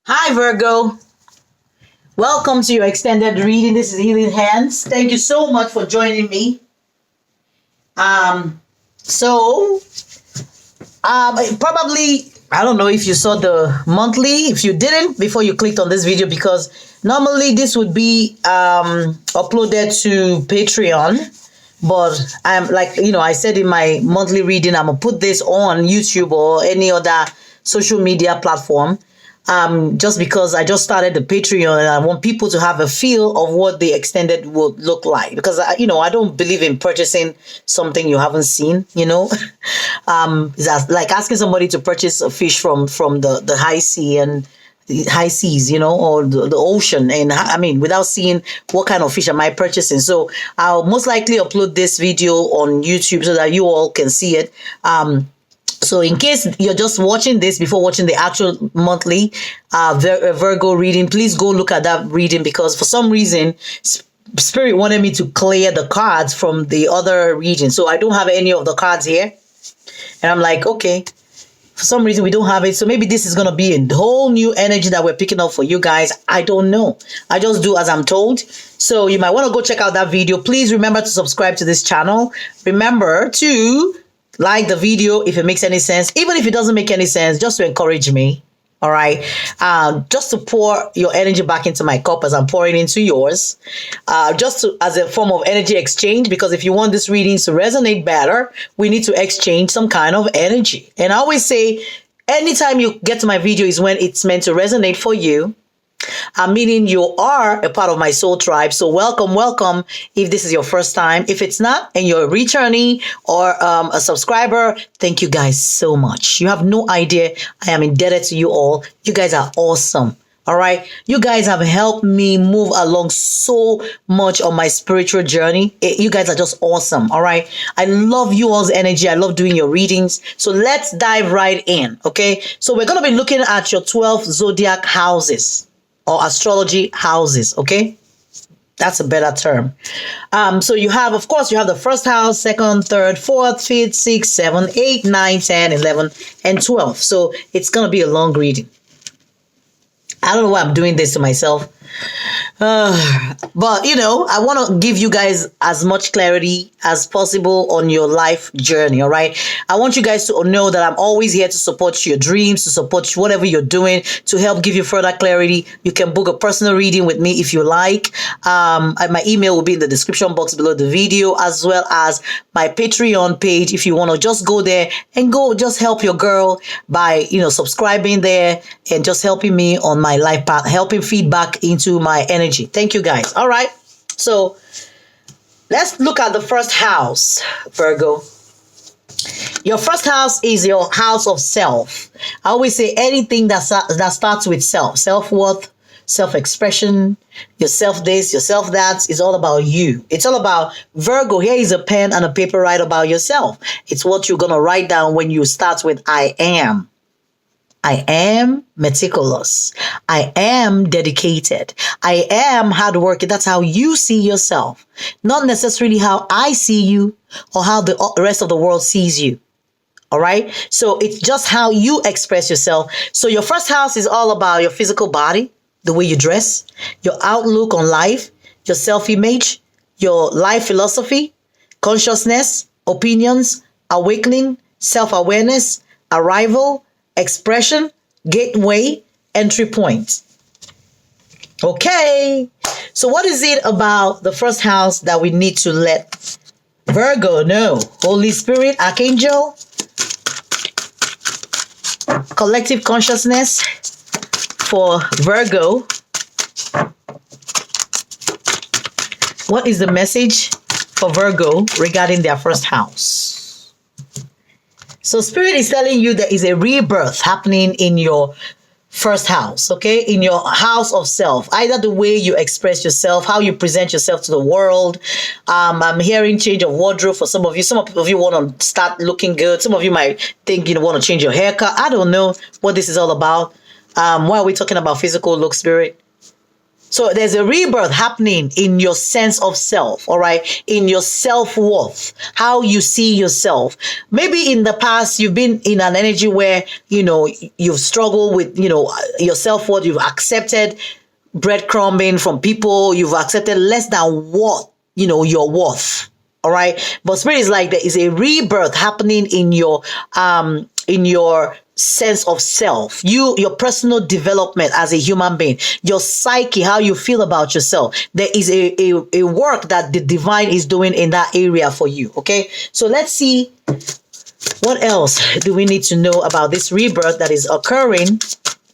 Hi, Virgo. Welcome to your extended reading. This is Healing Hands. Thank you so much for joining me. Um, so, probably, I don't know if you saw the monthly. If you didn't, before you clicked on this video, because normally this would be uploaded to Patreon. But I'm like, I said in my monthly reading, I'm going to put this on YouTube or any other social media platform. Just because I just started the Patreon and I want people to have a feel of what the extended would look like. Because, I don't believe in purchasing something you haven't seen, It's like asking somebody to purchase a fish from the high sea and the high seas, or the ocean. And I mean, without seeing what kind of fish am I purchasing. So I'll most likely upload this video on YouTube so that you all can see it. So in case you're just watching this before watching the actual monthly Virgo reading, please go look at that reading, because for some reason, Spirit wanted me to clear the cards from the other reading. So I don't have any of the cards here. And I'm like, okay, for some reason we don't have it. So maybe this is going to be a whole new energy that we're picking up for you guys. I don't know. I just do as I'm told. So you might want to go check out that video. Please remember to subscribe to this channel. Remember to like the video if it makes any sense. Even if it doesn't make any sense, just to encourage me. All right. Just to pour your energy back into my cup as I'm pouring into yours. As a form of energy exchange, because if you want this reading to resonate better, we need to exchange some kind of energy. And I always say, anytime you get to my video is when it's meant to resonate for you. Meaning you are a part of my soul tribe. So welcome if this is your first time. If it's not and you're returning or a subscriber, thank you guys so much. You have no idea. I am indebted to you all. You guys are awesome. All right. You guys have helped me move along so much on my spiritual journey. You guys are just awesome. All right. I love you all's energy. I love doing your readings. So let's dive right in. Okay. So we're going to be looking at your 12 zodiac houses. Or astrology houses, okay? That's a better term. So you have, of course, you have the first house, second, third, fourth, fifth, sixth, seventh, 8, 9, 10, 11, and 12. So it's going to be a long reading. I don't know why I'm doing this to myself. But, I want to give you guys as much clarity as possible on your life journey, all right? I want you guys to know that I'm always here to support your dreams, to support whatever you're doing, to help give you further clarity. You can book a personal reading with me if you like. My email will be in the description box below the video, as well as my Patreon page if you want to just go there and go just help your girl by, subscribing there and just helping me on my life path, helping feedback into my energy. Thank you guys. All right. So let's look at the first house, Virgo. Your first house is your house of self. I always say anything that starts with self-worth, self-expression, yourself this, yourself that, is all about you. It's all about Virgo. Here is a pen and a paper. Write about yourself. It's what you're going to write down when you start with I am. I am meticulous. I am dedicated. I am hardworking. That's how you see yourself. Not necessarily how I see you or how the rest of the world sees you. All right. So it's just how you express yourself. So your first house is all about your physical body, the way you dress, your outlook on life, your self-image, your life philosophy, consciousness, opinions, awakening, self-awareness, arrival, expression, gateway, entry point. Okay. So what is it about the first house that we need to let Virgo know? Holy Spirit, Archangel, collective consciousness for Virgo. What is the message for Virgo regarding their first house? So Spirit is telling you there is a rebirth happening in your first house, okay? In your house of self, either the way you express yourself, how you present yourself to the world. I'm hearing change of wardrobe for some of you. Some of you want to start looking good. Some of you might think you want to change your haircut. I don't know what this is all about. Why are we talking about physical look, Spirit? So there's a rebirth happening in your sense of self, all right? In your self-worth, how you see yourself. Maybe in the past, you've been in an energy where, you've struggled with, your self-worth. You've accepted breadcrumbing from people. You've accepted less than what, your worth. All right. But spirit is like there is a rebirth happening in your sense of self, your personal development as a human being, your psyche, how you feel about yourself. There is a work that the divine is doing in that area for you. Okay. So let's see, what else do we need to know about this rebirth that is occurring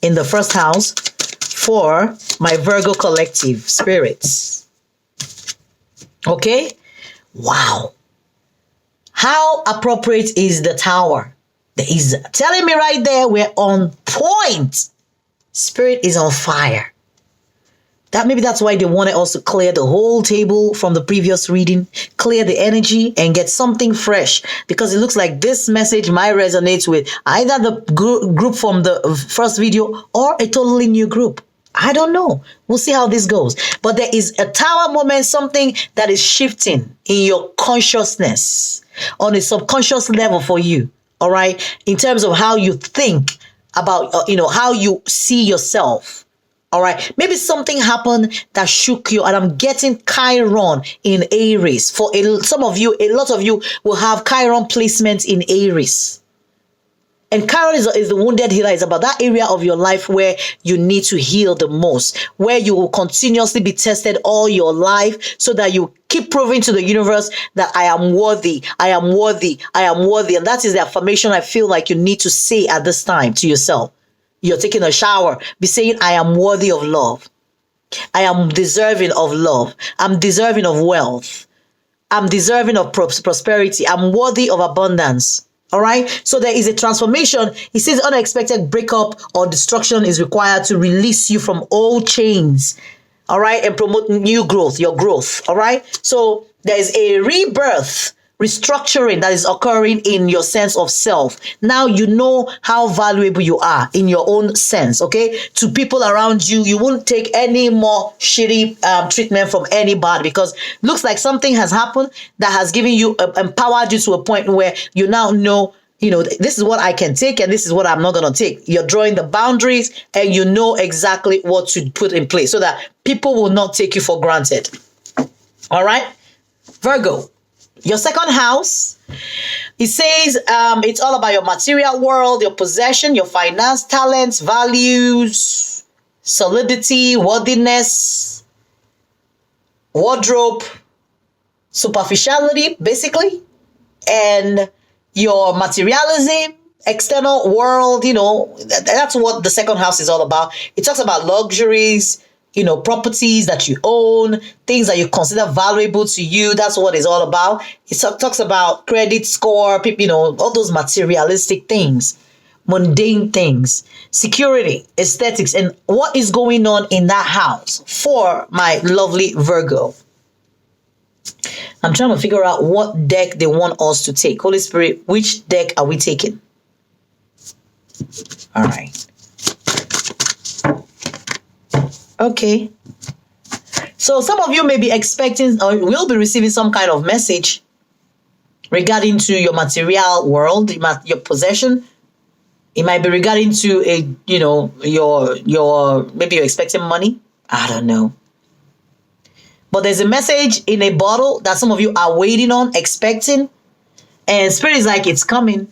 in the first house for my Virgo collective spirits? Okay. Wow. How appropriate is the tower? There is telling me right there, we're on point. Spirit is on fire. Maybe that's why they wanted us to clear the whole table from the previous reading, clear the energy and get something fresh, because it looks like this message might resonate with either the group from the first video or a totally new group. I don't know. We'll see how this goes. But there is a tower moment, something that is shifting in your consciousness on a subconscious level for you. All right. In terms of how you think about, how you see yourself. All right. Maybe something happened that shook you, and I'm getting Chiron in Aries. For some of you, a lot of you will have Chiron placement in Aries. And Chiron is the wounded healer. It's about that area of your life where you need to heal the most, where you will continuously be tested all your life so that you keep proving to the universe that I am worthy, I am worthy, I am worthy. And that is the affirmation I feel like you need to say at this time to yourself. You're taking a shower. Be saying, I am worthy of love. I am deserving of love. I'm deserving of wealth. I'm deserving of prosperity. I'm worthy of abundance. All right. So there is a transformation. He says unexpected breakup or destruction is required to release you from old chains. All right. And promote new growth, your growth. All right. So there is a rebirth, restructuring that is occurring in your sense of self. Now you know how valuable you are in your own sense. Okay. To people around you, you won't take any more shitty treatment from anybody, because looks like something has happened that has given you, empowered you to a point where you now know, this is what I can take and this is what I'm not going to take. You're drawing the boundaries and you know exactly what to put in place so that people will not take you for granted. All right. Virgo. Your second house, it says it's all about your material world, your possession, your finance, talents, values, solidity, worthiness, wardrobe, superficiality, basically, and your materialism, external world. That's what the second house is all about. It talks about luxuries, properties that you own, things that you consider valuable to you. That's what it's all about. It talks about credit score, all those materialistic things, mundane things, security, aesthetics, and what is going on in that house for my lovely Virgo. I'm trying to figure out what deck they want us to take. Holy Spirit, which deck are we taking? All right. Okay. So some of you may be expecting or will be receiving some kind of message regarding to your material world, your possession. It might be regarding to your maybe you're expecting money. I don't know. But there's a message in a bottle that some of you are waiting on, expecting, and Spirit is like, it's coming.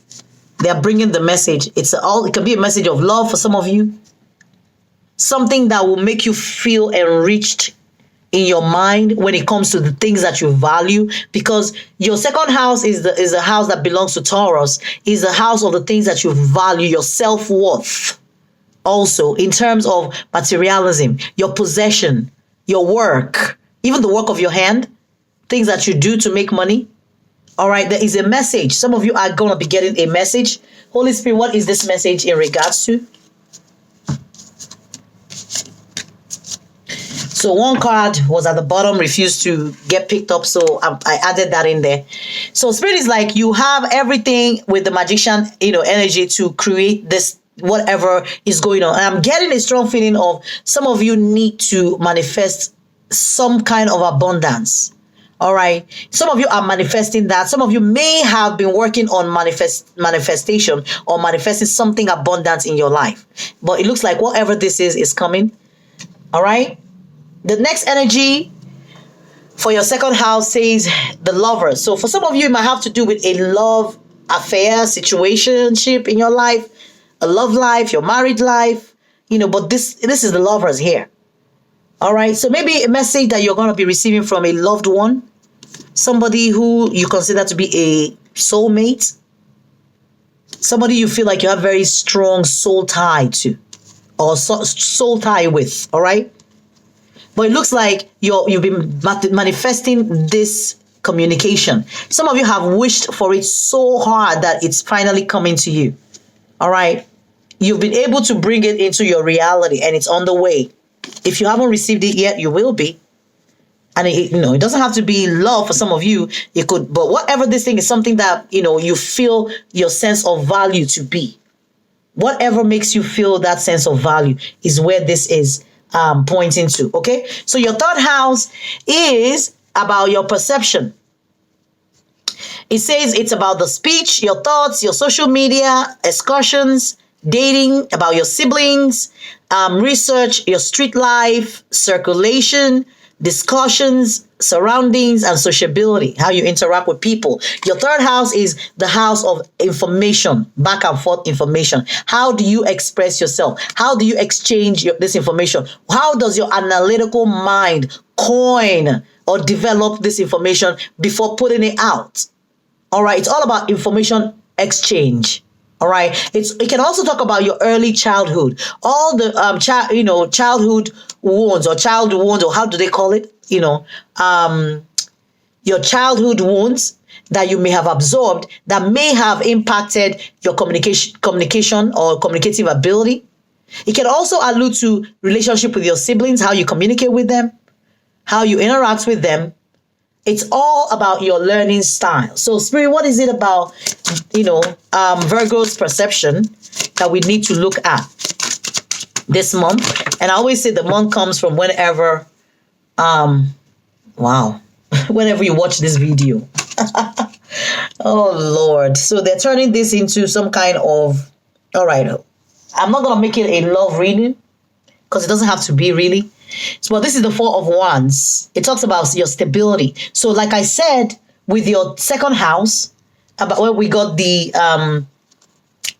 They're bringing the message. It can be a message of love for some of you. Something that will make you feel enriched in your mind when it comes to the things that you value, because your second house is the house that belongs to Taurus, is the house of the things that you value, your self-worth. Also, in terms of materialism, your possession, your work, even the work of your hand, things that you do to make money. All right, there is a message. Some of you are going to be getting a message. Holy Spirit, what is this message in regards to? So one card was at the bottom, refused to get picked up. So I added that in there. So Spirit is like, you have everything with the magician, energy to create this whatever is going on. And I'm getting a strong feeling of some of you need to manifest some kind of abundance. All right. Some of you are manifesting that. Some of you may have been working on manifestation or manifesting something abundant in your life. But it looks like whatever this is coming. All right. The next energy for your second house says the Lovers. So for some of you, it might have to do with a love affair, situationship in your life, a love life, your married life, but this is the Lovers here. All right. So maybe a message that you're going to be receiving from a loved one, somebody who you consider to be a soulmate, somebody you feel like you have very strong soul tie to or soul tie with. All right. But it looks like you've been manifesting this communication. Some of you have wished for it so hard that it's finally coming to you. All right. You've been able to bring it into your reality and it's on the way. If you haven't received it yet, you will be. And it doesn't have to be love for some of you. It could, but whatever this thing is, something that, you feel your sense of value to be. Whatever makes you feel that sense of value is where this is pointing to. Okay. So your third house is about your perception. It says it's about the speech, your thoughts, your social media, excursions, dating, about your siblings, research, your street life, circulation, discussions, surroundings, and sociability, how you interact with people. Your third house is the house of information, back and forth information. How do you express yourself? How do you exchange this information? How does your analytical mind coin or develop this information before putting it out? All right. It's all about information exchange. All right. It can also talk about your early childhood, all the childhood wounds or how do they call it? Your childhood wounds that you may have absorbed that may have impacted your communication or communicative ability. It can also allude to relationship with your siblings, how you communicate with them, how you interact with them. It's all about your learning style. So, Spirit, what is it about, Virgo's perception that we need to look at this month? And I always say the month comes from whenever, whenever you watch this video. Oh, Lord. So they're turning this into some kind of, all right, I'm not going to make it a love reading because it doesn't have to be really. So this is the Four of Wands. It talks about your stability. So like I said, with your second house, about where we got the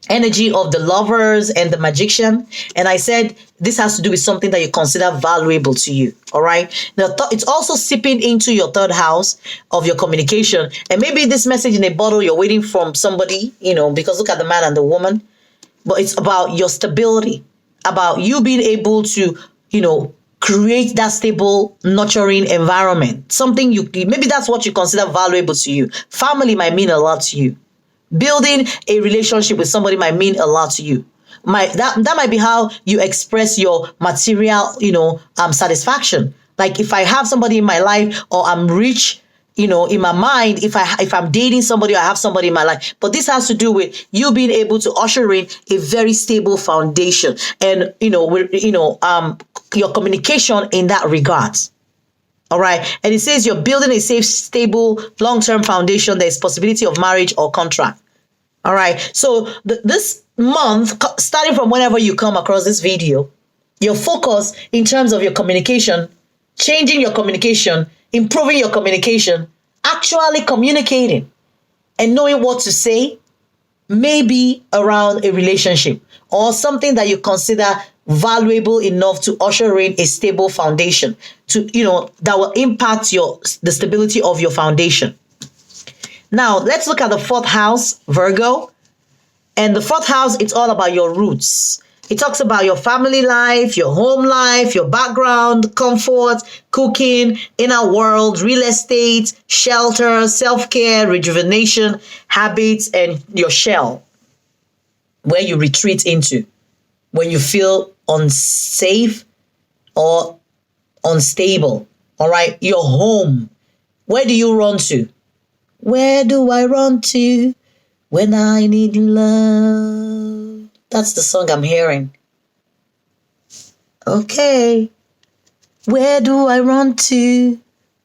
energy of the Lovers and the Magician. And I said, this has to do with something that you consider valuable to you. All right. Now, it's also seeping into your third house of your communication. And maybe this message in a bottle you're waiting from somebody, because look at the man and the woman. But it's about your stability, about you being able to, create that stable, nurturing environment. Something maybe that's what you consider valuable to you. Family might mean a lot to you. Building a relationship with somebody might mean a lot to you. That might be how you express your material, satisfaction. Like if I have somebody in my life or I'm rich, in my mind, if I'm dating somebody or I have somebody in my life. But this has to do with you being able to usher in a very stable foundation and, your communication in that regard. All right. And it says you're building a safe, stable, long-term foundation. There's possibility of marriage or contract. All right. So this month, starting from whenever you come across this video, your focus in terms of your communication, changing your communication, improving your communication, actually communicating and knowing what to say, maybe around a relationship or something that you consider valuable enough to usher in a stable foundation to, that will impact the stability of your foundation. Now, let's look at the fourth house, Virgo. And the fourth house, it's all about your roots. It talks about your family life, your home life, your background, comfort, cooking, inner world, real estate, shelter, self-care, rejuvenation, habits, and your shell, where you retreat into when you feel unsafe or unstable. All right. Your home. Where do you run to? Where do I run to when I need love? That's the song I'm hearing. Okay. Where do I run to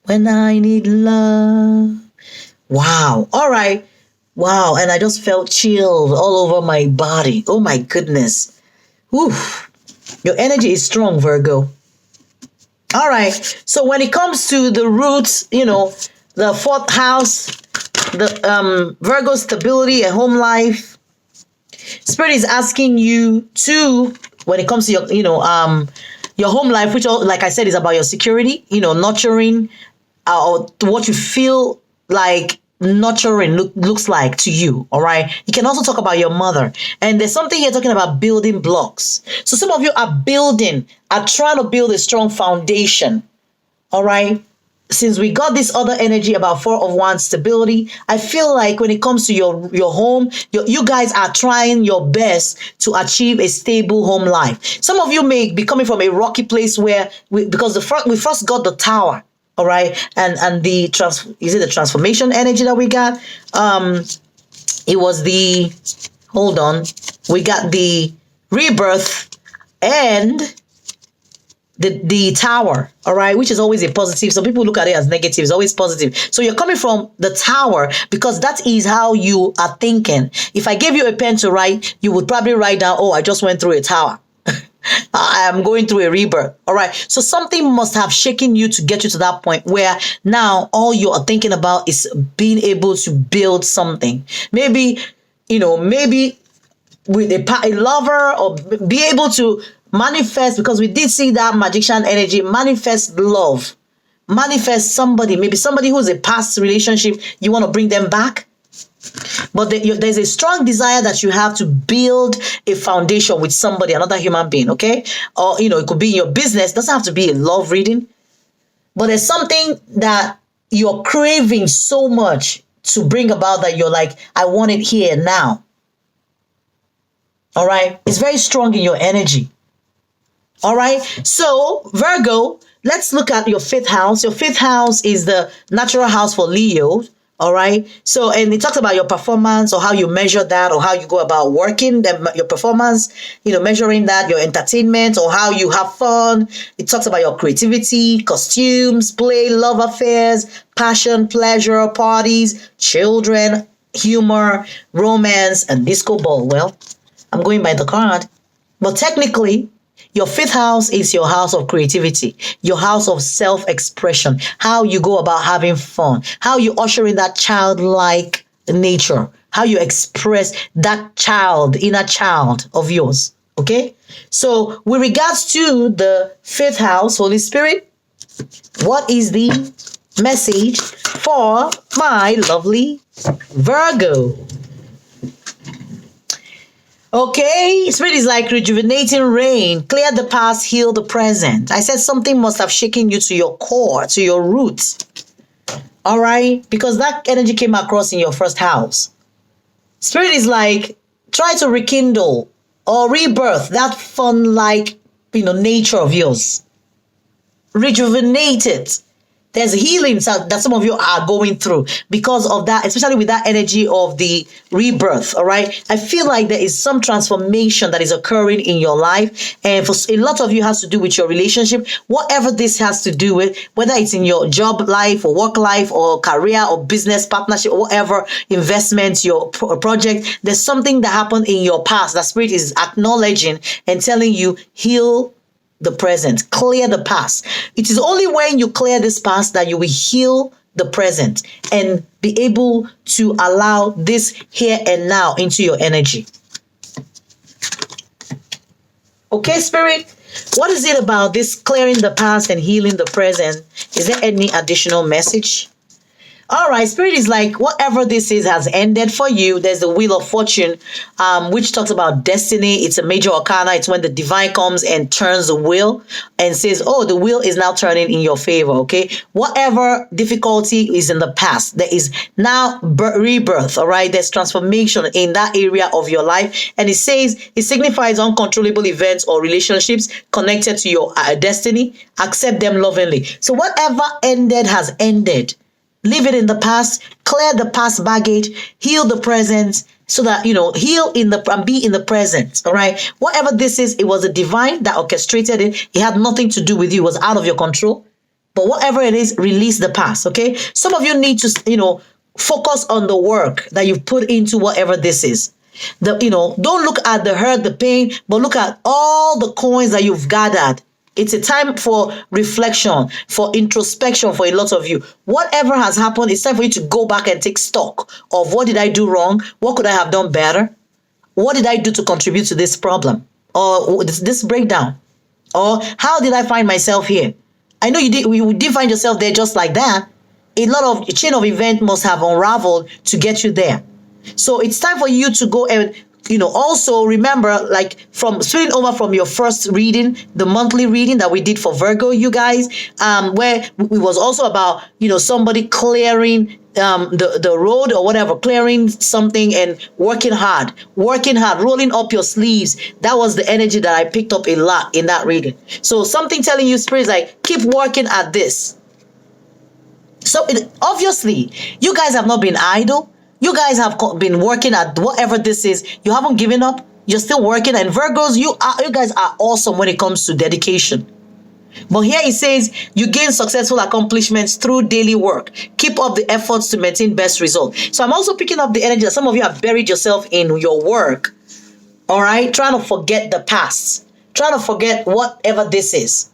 when I need love? Wow. All right. Wow. And I just felt chilled all over my body. Oh my goodness. Oof. Your energy is strong, Virgo. All right. So when it comes to the roots, the fourth house, the Virgo stability and home life, Spirit is asking you to, when it comes to your home life, which, like I said, is about your security, nurturing, or what you feel like nurturing looks like to you. All right. You can also talk about your mother. And there's something here talking about building blocks. So some of you are trying to build a strong foundation. All right. Since we got this other energy about 4 of Wands stability, I feel like when it comes to your home, you guys are trying your best to achieve a stable home life. Some of you may be coming from a rocky place where because we first got the Tower, all right, and the transformation energy that we got? It was we got the rebirth and the Tower, all right, which is always a positive. Some people look at it as negative. It's always positive. So you're coming from the Tower because that is how you are thinking. If I gave you a pen to write, you would probably write down, oh, I just went through a Tower. I am going through a rebirth. All right. So something must have shaken you to get you to that point where now all you are thinking about is being able to build something. Maybe with a lover, or be able to manifest, because we did see that magician energy, manifest love, manifest somebody, maybe somebody who's a past relationship, you want to bring them back. But there's a strong desire that you have to build a foundation with somebody, another human being, okay? Or, it could be in your business. It doesn't have to be a love reading. But there's something that you're craving so much to bring about that you're like, I want it here now. All right? It's very strong in your energy. All right? So, Virgo, let's look at your 5th house. Your 5th house is the natural house for Leo. All right. So, and it talks about your performance, or how you measure that, or how you go about working your performance, measuring that, your entertainment, or how you have fun. It talks about your creativity, costumes, play, love affairs, passion, pleasure, parties, children, humor, romance, and disco ball. Well, I'm going by the card, but technically, your 5th house is your house of creativity, your house of self-expression, how you go about having fun, how you usher in that childlike nature, how you express that inner child of yours. Okay? So, with regards to the 5th house, Holy Spirit, what is the message for my lovely Virgo? Okay, Spirit is like rejuvenating rain. Clear the past, heal the present. I said something must have shaken you to your core, to your roots. All right? Because that energy came across in your 1st house. Spirit is like, try to rekindle or rebirth that fun-like, nature of yours. Rejuvenate it. There's healing that some of you are going through because of that, especially with that energy of the rebirth, all right? I feel like there is some transformation that is occurring in your life, and for a lot of you has to do with your relationship, whatever this has to do with, whether it's in your job life or work life or career or business partnership or whatever, investments, your project, there's something that happened in your past that Spirit is acknowledging and telling you, heal the present, clear the past. It is only when you clear this past that you will heal the present and be able to allow this here and now into your energy. Okay, Spirit, what is it about this clearing the past and healing the present? Is there any additional message? All right, Spirit is like, whatever this is has ended for you. There's the Wheel of Fortune, which talks about destiny. It's a major arcana. It's when the divine comes and turns the wheel and says, oh, the wheel is now turning in your favor, okay? Whatever difficulty is in the past, there is now rebirth, all right? There's transformation in that area of your life. And it says, it signifies uncontrollable events or relationships connected to your destiny. Accept them lovingly. So whatever ended has ended. Leave it in the past, clear the past baggage, heal the present, so that, heal in the and be in the present. All right. Whatever this is, it was a divine that orchestrated it. It had nothing to do with you. It was out of your control. But whatever it is, release the past. Okay. Some of you need to, focus on the work that you've put into whatever this is. Don't look at the hurt, the pain, but look at all the coins that you've gathered. It's a time for reflection, for introspection for a lot of you. Whatever has happened, it's time for you to go back and take stock of what did I do wrong? What could I have done better? What did I do to contribute to this problem or this breakdown? Or how did I find myself here? I know you did find yourself there just like that. A lot of chain of events must have unraveled to get you there. So it's time for you to go and, also remember, like from spilling over from your first reading, the monthly reading that we did for Virgo, you guys, where it was also about, somebody clearing the road or whatever, clearing something and working hard, rolling up your sleeves. That was the energy that I picked up a lot in that reading. So something telling you, spirit, is like, keep working at this. So obviously, you guys have not been idle. You guys have been working at whatever this is. You haven't given up. You're still working. And Virgos, you guys are awesome when it comes to dedication. But here it says, you gain successful accomplishments through daily work. Keep up the efforts to maintain best results. So I'm also picking up the energy that some of you have buried yourself in your work. All right? Trying to forget the past. Trying to forget whatever this is.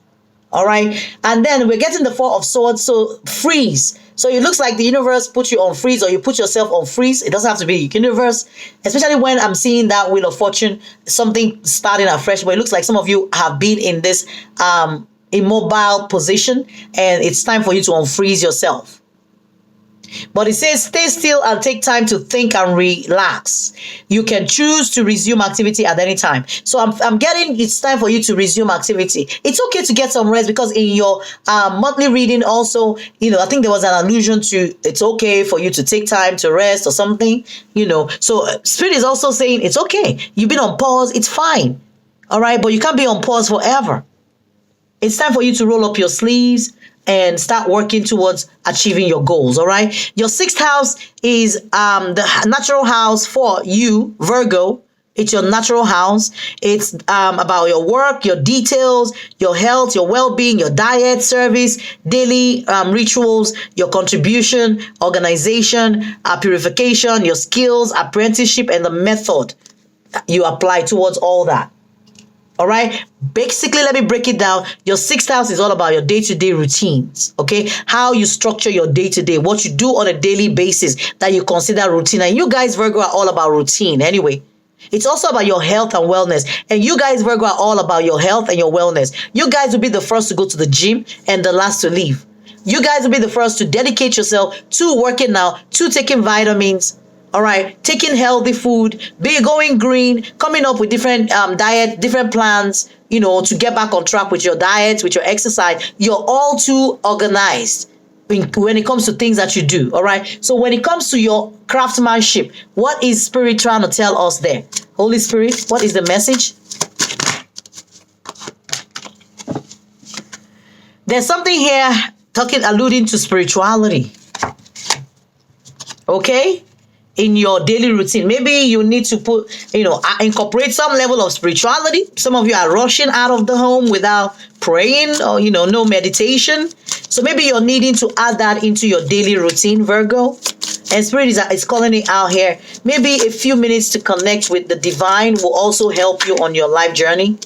All right. And then we're getting the Four of Swords. So freeze. So it looks like the universe put you on freeze, or you put yourself on freeze. It doesn't have to be universe, especially when I'm seeing that Wheel of Fortune, something starting afresh. But it looks like some of you have been in this immobile position, and it's time for you to unfreeze yourself. But it says, stay still and take time to think and relax. You can choose to resume activity at any time. So I'm getting it's time for you to resume activity. It's okay to get some rest, because in your monthly reading also, I think there was an allusion to it's okay for you to take time to rest or something, So Spirit is also saying it's okay. You've been on pause. It's fine. All right. But you can't be on pause forever. It's time for you to roll up your sleeves and start working towards achieving your goals. All right. Your sixth house is the natural house for you, Virgo. It's your natural house. It's about your work, your details, your health, your well-being, your diet, service, daily rituals, your contribution, organization, purification, your skills, apprenticeship, and the method you apply towards all that. All right. Basically, let me break it down. Your sixth house is all about your day-to-day routines. Okay. How you structure your day-to-day, what you do on a daily basis that you consider routine. And you guys, Virgo, are all about routine anyway. It's also about your health and wellness. And you guys, Virgo, are all about your health and your wellness. You guys will be the first to go to the gym and the last to leave. You guys will be the first to dedicate yourself to working out, to taking vitamins. All right, taking healthy food, going green, coming up with different diet, different plans, to get back on track with your diet, with your exercise. You're all too organized when it comes to things that you do. All right. So when it comes to your craftsmanship, what is Spirit trying to tell us there? Holy Spirit, what is the message? There's something here alluding to spirituality. Okay. In your daily routine, maybe you need to incorporate some level of spirituality. Some of you are rushing out of the home without praying or, no meditation. So maybe you're needing to add that into your daily routine, Virgo. And Spirit is calling it out here. Maybe a few minutes to connect with the divine will also help you on your life journey.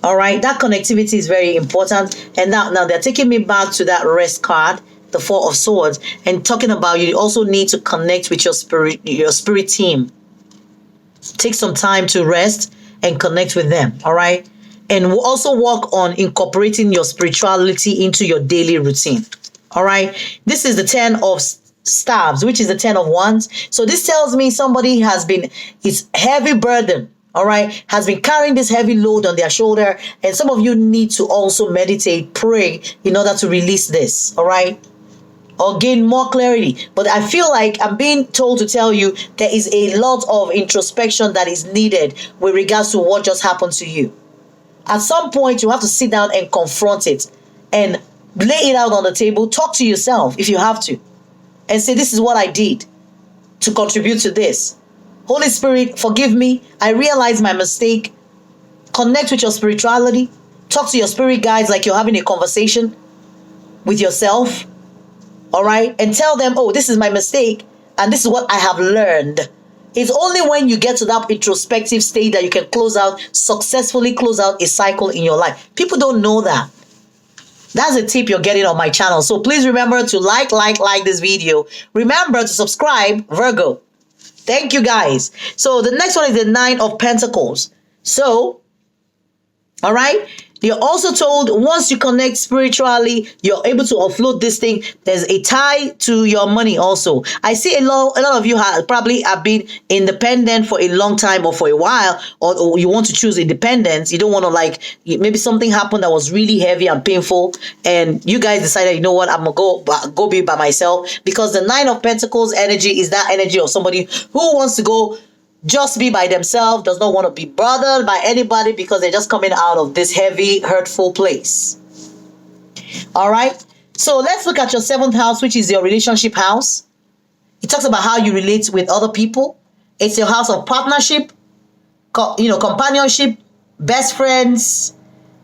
All right. That connectivity is very important. And now they're taking me back to that rest card, the Four of Swords, and talking about you also need to connect with your spirit team. Take some time to rest and connect with them. All right. And we'll also work on incorporating your spirituality into your daily routine. All right. This is the 10 of staves, which is the 10 of wands. So this tells me somebody it's heavy burden. All right, has been carrying this heavy load on their shoulder. And some of you need to also meditate, pray in order to release this. All right. Or gain more clarity. But I feel like I'm being told to tell you there is a lot of introspection that is needed with regards to what just happened to you. At some point, you have to sit down and confront it and lay it out on the table. Talk to yourself if you have to and say, this is what I did to contribute to this. Holy Spirit, forgive me. I realize my mistake. Connect with your spirituality. Talk to your spirit guides like you're having a conversation with yourself. All right? And tell them, oh, this is my mistake. And this is what I have learned. It's only when you get to that introspective state that you can successfully close out a cycle in your life. People don't know that. That's a tip you're getting on my channel. So please remember to like this video. Remember to subscribe, Virgo. Thank you, guys. So the next one is the Nine of Pentacles. So, all right. You're also told once you connect spiritually, you're able to offload this thing. There's a tie to your money also. I see a lot of you probably have been independent for a long time or for a while, or you want to choose independence. You don't want to maybe something happened that was really heavy and painful, and you guys decided, you know what, I'm going to go be by myself, because the Nine of Pentacles energy is that energy of somebody who wants to go just be by themselves, does not want to be bothered by anybody because they're just coming out of this heavy, hurtful place. All right. So let's look at your 7th house, which is your relationship house. It talks about how you relate with other people. It's your house of partnership, companionship, best friends,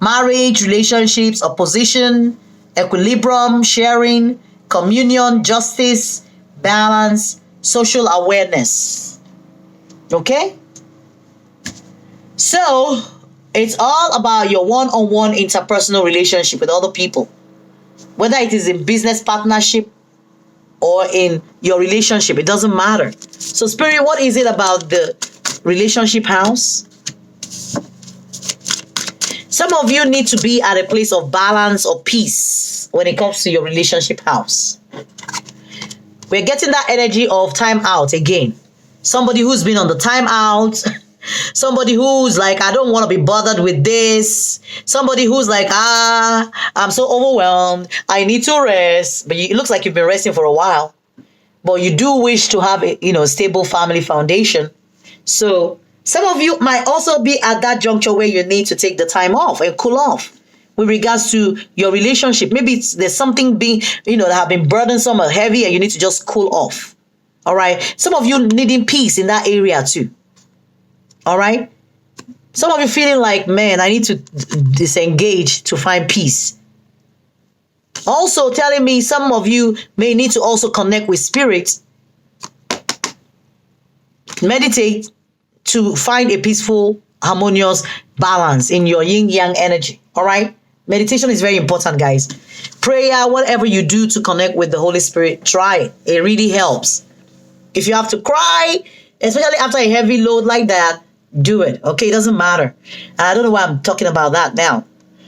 marriage, relationships, opposition, equilibrium, sharing, communion, justice, balance, social awareness. Okay? So, it's all about your one-on-one interpersonal relationship with other people. Whether it is in business partnership or in your relationship, it doesn't matter. So, Spirit, what is it about the relationship house? Some of you need to be at a place of balance or peace when it comes to your relationship house. We're getting that energy of time out again. Somebody who's been on the time out. Somebody who's like, I don't want to be bothered with this. Somebody who's like, I'm so overwhelmed. I need to rest. But it looks like you've been resting for a while. But you do wish to have a stable family foundation. So some of you might also be at that juncture where you need to take the time off and cool off with regards to your relationship. Maybe there's something being, that have been burdensome or heavy, and you need to just cool off. All right. Some of you needing peace in that area too. All right. Some of you feeling like, man, I need to disengage to find peace. Also telling me some of you may need to also connect with spirit. Meditate to find a peaceful, harmonious balance in your yin-yang energy. All right. Meditation is very important, guys. Prayer, whatever you do to connect with the Holy Spirit, try it. It really helps. If you have to cry, especially after a heavy load like that, do it. Okay, it doesn't matter. I don't know why I'm talking about that now.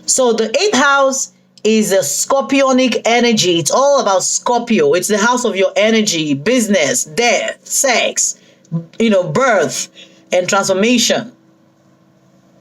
So the 8th house is a scorpionic energy. It's all about Scorpio. It's the house of your energy, business, death, sex, birth and transformation.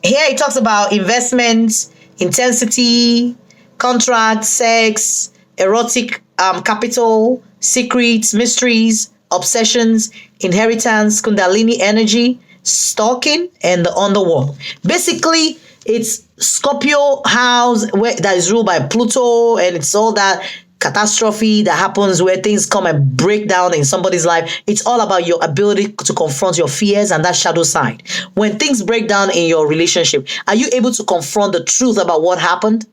Here it talks about investments, intensity, contract, sex, erotic capital, secrets, mysteries, obsessions, inheritance, kundalini energy, stalking, and the underworld. Basically, it's Scorpio house that is ruled by Pluto, and it's all that catastrophe that happens where things come and break down in somebody's life. It's all about your ability to confront your fears and that shadow side. When things break down in your relationship, are you able to confront the truth about what happened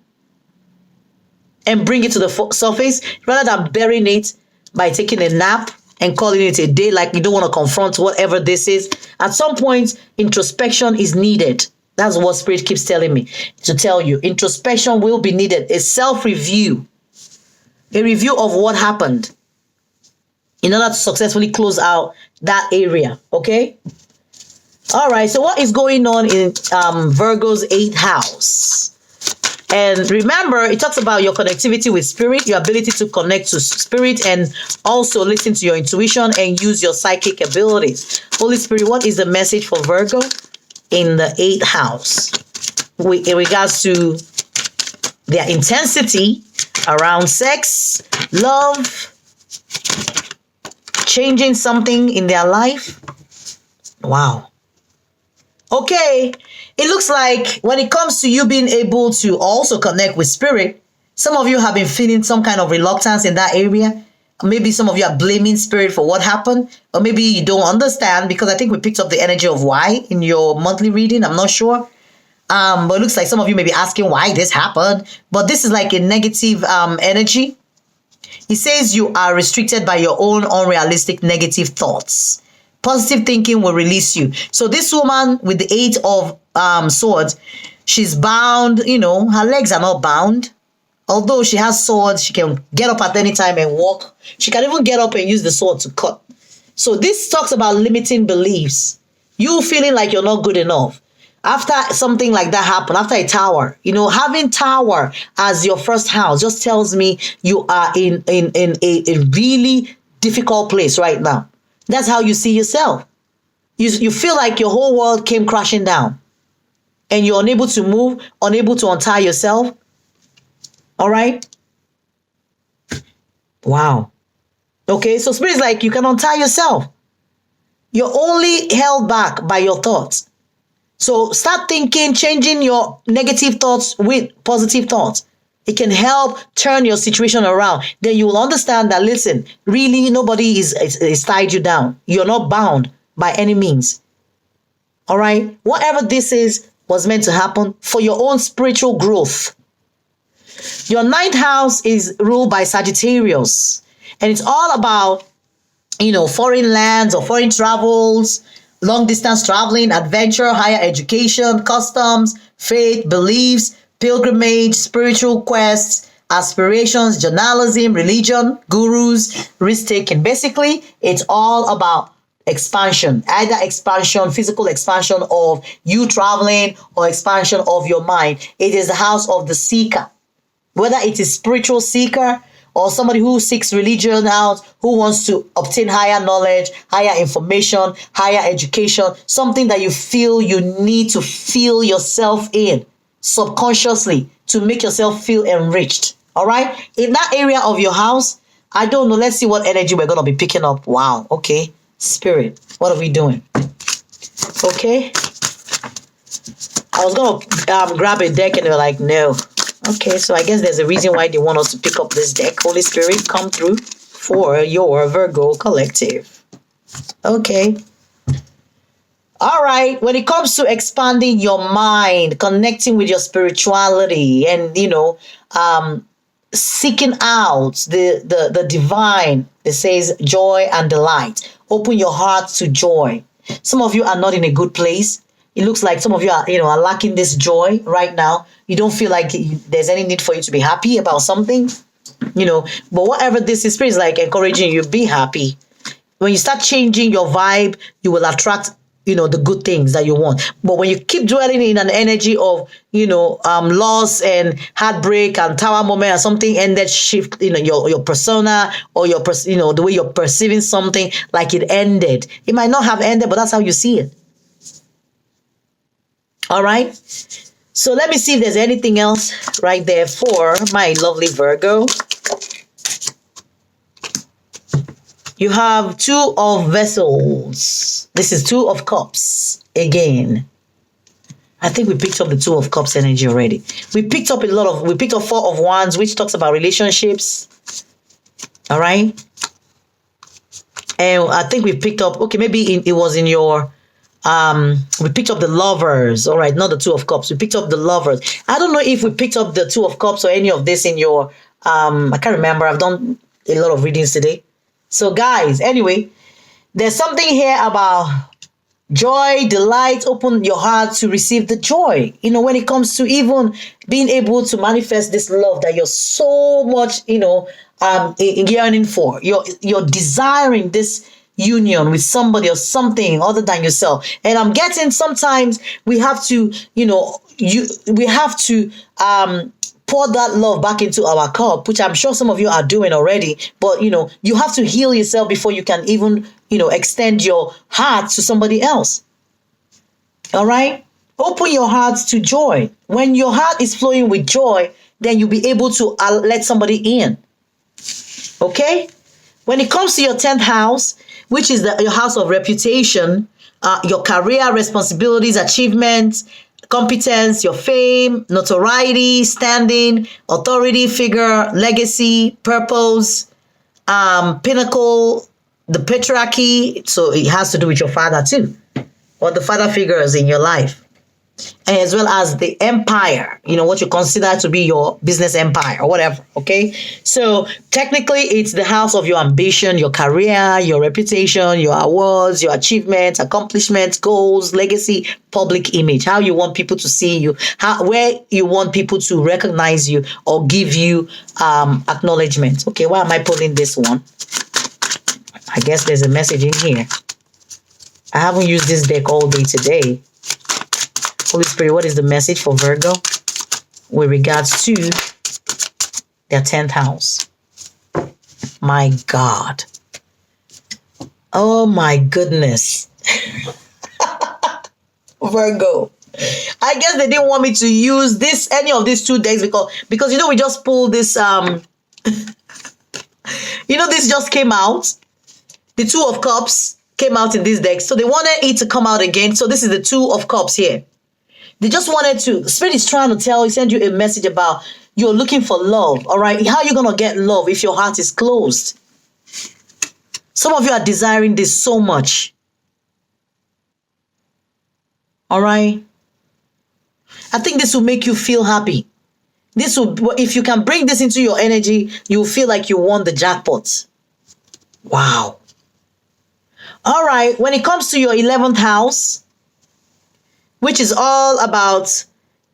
and bring it to the surface rather than burying it by taking a nap and calling it a day, like you don't want to confront whatever this is? At some point, introspection is needed. That's what Spirit keeps telling me to tell you. Introspection will be needed. A self-review. A review of what happened in order to successfully close out that area. Okay? All right. So what is going on in Virgo's 8th house? And remember, it talks about your connectivity with spirit, your ability to connect to spirit, and also listen to your intuition and use your psychic abilities. Holy Spirit, what is the message for Virgo in the 8th house in regards to their intensity around sex, love, changing something in their life? Wow. Okay. It looks like when it comes to you being able to also connect with spirit, some of you have been feeling some kind of reluctance in that area. Maybe some of you are blaming spirit for what happened, or maybe you don't understand, because I think we picked up the energy of why in your monthly reading. I'm not sure. But it looks like some of you may be asking why this happened. But this is like a negative energy. He says you are restricted by your own unrealistic negative thoughts. Positive thinking will release you. So this woman with the 8 of swords, she's bound, her legs are not bound. Although she has swords, she can get up at any time and walk. She can even get up and use the sword to cut. So this talks about limiting beliefs. You feeling like you're not good enough. After something like that happened, after a tower, having tower as your first house just tells me you are in a really difficult place right now. That's how you see yourself. You feel like your whole world came crashing down and you're unable to move, unable to untie yourself. All right? Wow. Okay, so spirit is like you can untie yourself. You're only held back by your thoughts. So start thinking, changing your negative thoughts with positive thoughts. It can help turn your situation around. Then you will understand that, listen, really nobody is tied you down. You're not bound by any means. All right? Whatever this is was meant to happen for your own spiritual growth. Your 9th house is ruled by Sagittarius. And it's all about, foreign lands or foreign travels, long distance traveling, adventure, higher education, customs, faith, beliefs, pilgrimage, spiritual quests, aspirations, journalism, religion, gurus, risk taking. Basically, it's all about expansion, either expansion, physical expansion of you traveling or expansion of your mind. It is the house of the seeker, whether it is spiritual seeker or somebody who seeks religion out, who wants to obtain higher knowledge, higher information, higher education, something that you feel you need to feel yourself in subconsciously to make yourself feel enriched. All right? In that area of your house, I don't know. Let's see what energy we're going to be picking up. Wow. Okay. Spirit, what are we doing? Okay. I was going to grab a deck and they were like, no. Okay, so I guess there's a reason why they want us to pick up this deck. Holy Spirit, come through for your Virgo collective. Okay. All right. When it comes to expanding your mind, connecting with your spirituality and, seeking out the divine, it says joy and delight. Open your heart to joy. Some of you are not in a good place. It looks like some of you are lacking this joy right now. You don't feel like there's any need for you to be happy about something, but whatever this is, Spirit is like encouraging you, be happy. When you start changing your vibe, you will attract, the good things that you want. But when you keep dwelling in an energy of, loss and heartbreak and tower moment or something, and that shift, your persona or the way you're perceiving something like it ended. It might not have ended, but that's how you see it. All right. So let me see if there's anything else right there for my lovely Virgo. You have 2 of vessels. This is 2 of cups again. I think we picked up the 2 of cups energy already. We picked up 4 of wands, which talks about relationships. All right. And I think we picked up, okay, maybe it was in your, we picked up the lovers. All right, not the 2 of cups. We picked up the lovers. I don't know if we picked up the 2 of cups or any of this in your, I can't remember. I've done a lot of readings today. So guys, anyway, there's something here about joy, delight. Open your heart to receive the joy. When it comes to even being able to manifest this love that you're so much, yearning for. You're desiring this union with somebody or something other than yourself. And I'm getting sometimes we have to, we have to pour that love back into our cup, which I'm sure some of you are doing already. But, you have to heal yourself before you can even, extend your heart to somebody else. All right? Open your heart to joy. When your heart is flowing with joy, then you'll be able to let somebody in. Okay? When it comes to your 10th house, which is your house of reputation, your career, responsibilities, achievements, competence, your fame, notoriety, standing, authority, figure, legacy, purpose, pinnacle, the patriarchy. So it has to do with your father too, or the father figures in your life, and as well as the empire, what you consider to be your business empire or whatever. Okay. So technically it's the house of your ambition, your career, your reputation, your awards, your achievements, accomplishments, goals, legacy, public image, how you want people to see you, where you want people to recognize you or give you acknowledgement. Okay. Why am I pulling this one? I guess there's a message in here. I haven't used this deck all day today. Holy Spirit, what is the message for Virgo with regards to their 10th house? My God. Oh my goodness. Virgo. I guess they didn't want me to use any of these two decks because we just pulled this this just came out. The Two of Cups came out in this deck. So they wanted it to come out again. So this is the Two of Cups here. They just wanted to, Spirit is trying to send you a message about you're looking for love, all right? How are you going to get love if your heart is closed? Some of you are desiring this so much. All right? I think this will make you feel happy. If you can bring this into your energy, you'll feel like you won the jackpot. Wow. All right, when it comes to your 11th house, which is all about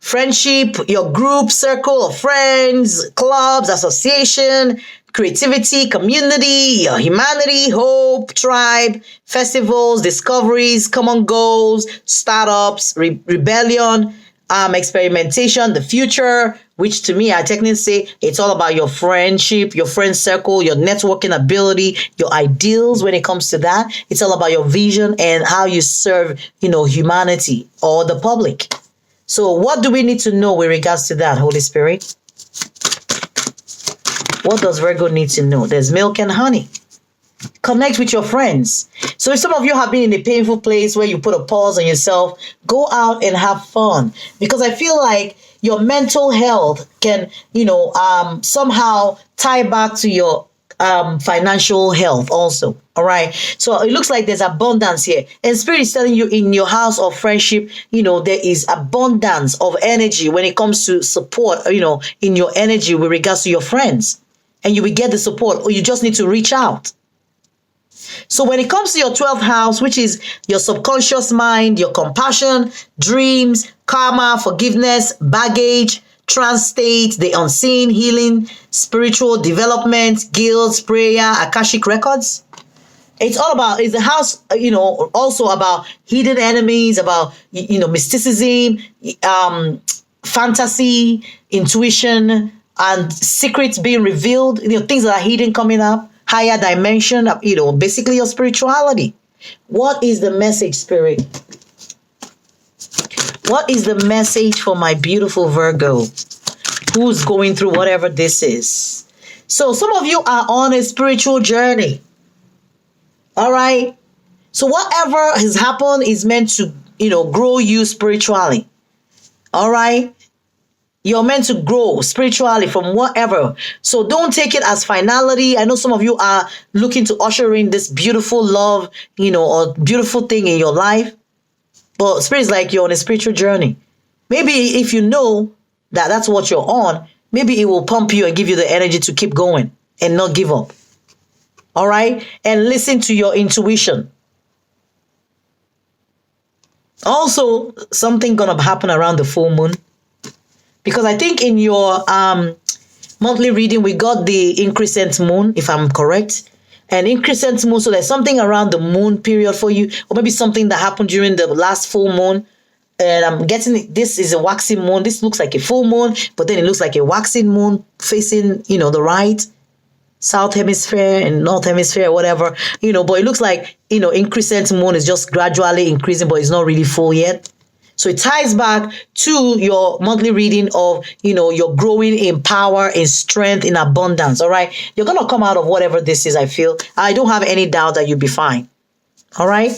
friendship, your group, circle of friends, clubs, association, creativity, community, your humanity, hope, tribe, festivals, discoveries, common goals, startups, rebellion, experimentation, the future, which to me, I technically say it's all about your friendship, your friend circle, your networking ability, your ideals when it comes to that. It's all about your vision and how you serve, humanity or the public. So what do we need to know with regards to that, Holy Spirit? What does Virgo need to know? There's milk and honey. Connect with your friends. So if some of you have been in a painful place where you put a pause on yourself, go out and have fun. Because I feel like your mental health can, somehow tie back to your financial health also. All right. So it looks like there's abundance here. And Spirit is telling you in your house of friendship, there is abundance of energy when it comes to support, in your energy with regards to your friends. And you will get the support, or you just need to reach out. So when it comes to your 12th house, which is your subconscious mind, your compassion, dreams, karma, forgiveness, baggage, trance state, the unseen, healing, spiritual development, guilds, prayer, Akashic records. It's the house, also about hidden enemies, about, mysticism, fantasy, intuition, and secrets being revealed, things that are hidden coming up. Higher dimension of, basically your spirituality. What is the message, Spirit? What is the message for my beautiful Virgo who's going through whatever this is? So some of you are on a spiritual journey. All right. So whatever has happened is meant to, grow you spiritually. All right. You're meant to grow spiritually from whatever. So don't take it as finality. I know some of you are looking to usher in this beautiful love, or beautiful thing in your life. But Spirit is like you're on a spiritual journey. Maybe if you know that that's what you're on, maybe it will pump you and give you the energy to keep going and not give up. All right? And listen to your intuition. Also, something gonna happen around the full moon. Because I think in your monthly reading, we got the increscent moon, if I'm correct. And increscent moon, so there's something around the moon period for you, or maybe something that happened during the last full moon. And I'm getting this is a waxing moon. This looks like a full moon, but then it looks like a waxing moon facing, the right, south hemisphere and north hemisphere, whatever, but it looks like, increscent moon is just gradually increasing, but it's not really full yet. So it ties back to your monthly reading of, you're growing in power, in strength, in abundance. All right. You're going to come out of whatever this is, I feel. I don't have any doubt that you'll be fine. All right.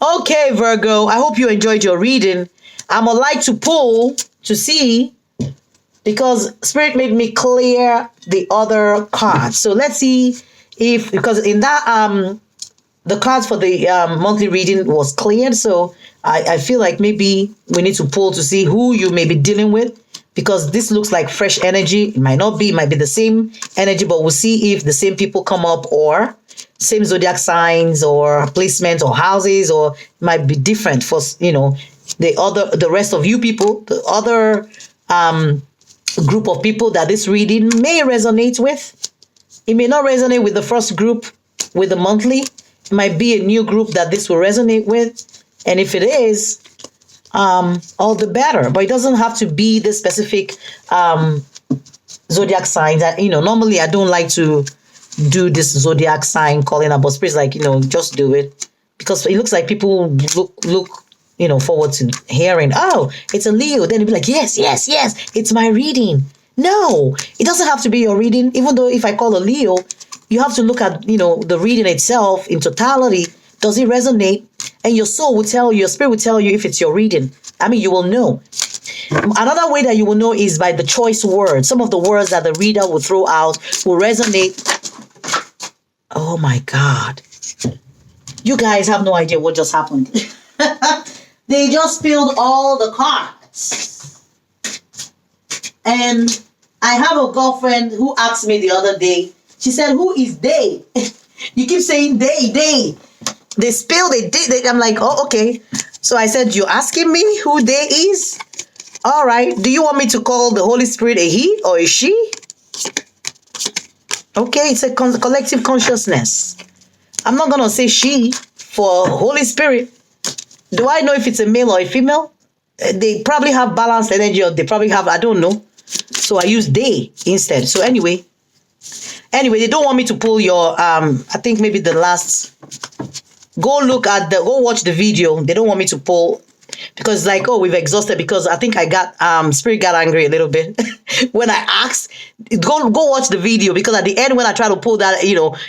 Okay, Virgo. I hope you enjoyed your reading. I would like to pull to see because Spirit made me clear the other cards. So let's see if, because in that the cards for the monthly reading was cleared. So I feel like maybe we need to pull to see who you may be dealing with, because this looks like fresh energy. It might not be, it might be the same energy, but we'll see if the same people come up, or same zodiac signs or placements or houses, or it might be different for, the rest of you people, the other group of people that this reading may resonate with. It may not resonate with the first group with the monthly. It might be a new group that this will resonate with. And if it is, all the better. But it doesn't have to be the specific zodiac sign that, normally I don't like to do this zodiac sign calling about spirits, like, just do it. Because it looks like people look forward to hearing, oh, it's a Leo. Then it'll be like, yes, it's my reading. No, it doesn't have to be your reading. Even though if I call a Leo, you have to look at, the reading itself in totality. Does it resonate? And your soul will tell you, your spirit will tell you if it's your reading. I mean, you will know. Another way that you will know is by the choice words. Some of the words that the reader will throw out will resonate. Oh my God. You guys have no idea what just happened. They just spilled all the cards. And I have a girlfriend who asked me the other day. She said, who is they? You keep saying they. They spilled it. I'm like, oh, okay. So I said, you're asking me who they is? All right. Do you want me to call the Holy Spirit a he or a she? Okay, it's a collective consciousness. I'm not going to say she for Holy Spirit. Do I know if it's a male or a female? They probably have balanced energy, or they probably have, I don't know. So I use they instead. So anyway, they don't want me to pull your, I think maybe the last, go watch the video. They don't want me to pull, because like, oh, we've exhausted, because I think I got, Spirit got angry a little bit when I asked, go watch the video, because at the end, when I try to pull that,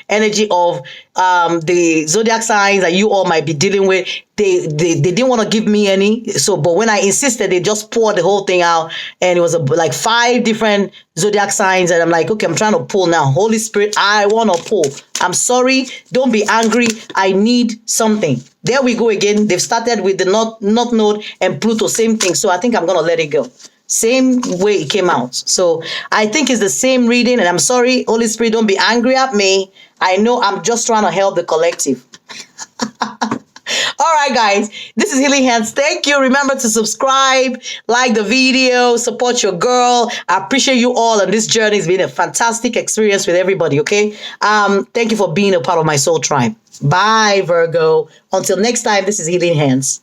energy of the zodiac signs that you all might be dealing with, they didn't want to give me any. So, but when I insisted, they just poured the whole thing out, and it was like 5 different zodiac signs. And I'm like, okay, I'm trying to pull now. Holy Spirit, I want to pull. I'm sorry. Don't be angry. I need something. There we go again. They've started with the North Node and Pluto, same thing. So I think I'm going to let it go. Same way it came out. So I think it's the same reading. And I'm sorry, Holy Spirit, don't be angry at me. I know I'm just trying to help the collective. All right, guys, this is Healing Hands. Thank you. Remember to subscribe, like the video, support your girl. I appreciate you all. And this journey has been a fantastic experience with everybody. Okay. Thank you for being a part of my soul tribe. Bye, Virgo. Until next time, this is Healing Hands.